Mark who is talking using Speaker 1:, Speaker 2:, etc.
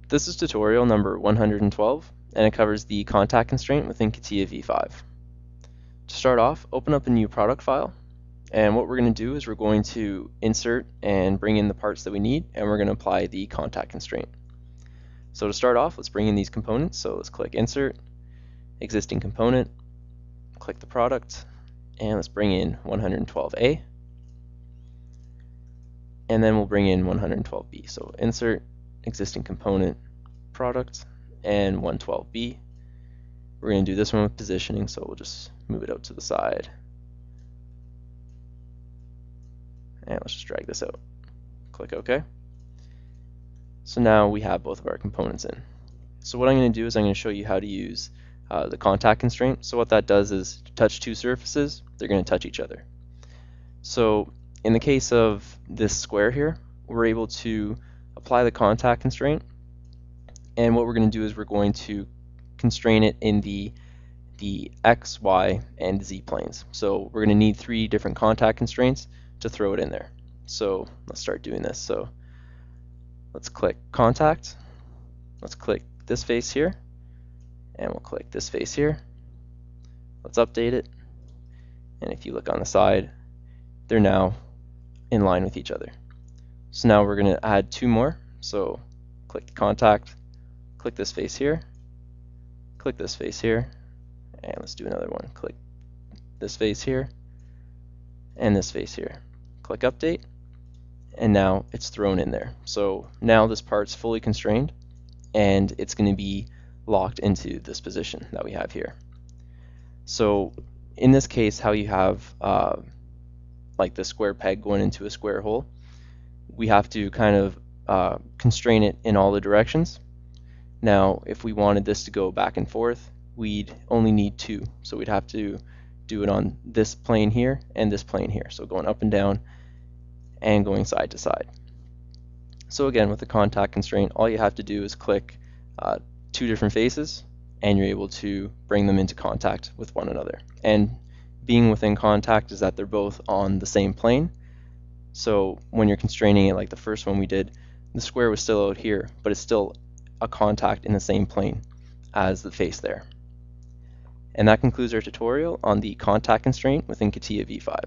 Speaker 1: This is tutorial number 112, and it covers the contact constraint within Catia V5. To start off, open up a new product file, and what we're going to do is we're going to insert and bring in the parts that we need, and we're going to apply the contact constraint. So to start off, let's bring in these components. So let's click Insert, Existing Component, click the product, and let's bring in 112A, and then we'll bring in 112B. So Insert, Existing Component, Product, and 112B. We're going to do this one with positioning, so we'll just move it out to the side. And let's just drag this out. Click OK. So now we have both of our components in. So what I'm going to do is I'm going to show you how to use the contact constraint. So what that does is to touch two surfaces, they're going to touch each other. So in the case of this square here, we're able to apply the contact constraint, and what we're going to do is we're going to constrain it in the X, Y, and Z planes. So we're going to need 3 different contact constraints to throw it in there. So let's start doing this. So let's click contact, let's click this face here, and we'll click this face here. Let's update it, and if you look on the side, they're now in line with each other. So now we're going to add 2 more. So click the contact, click this face here, click this face here, and let's do another one. Click this face here, and this face here. Click update, and now it's thrown in there. So now this part's fully constrained, and it's going to be locked into this position that we have here. So in this case, how you have like the square peg going into a square hole, we have to kind of constrain it in all the directions. Now, if we wanted this to go back and forth, we'd only need 2. So we'd have to do it on this plane here and this plane here. So going up and down and going side to side. So again, with the contact constraint, all you have to do is click 2 different faces, and you're able to bring them into contact with one another. And being within contact is that they're both on the same plane. So when you're constraining it like the first one we did, the square was still out here, but it's still a contact in the same plane as the face there. And that concludes our tutorial on the contact constraint within Catia V5.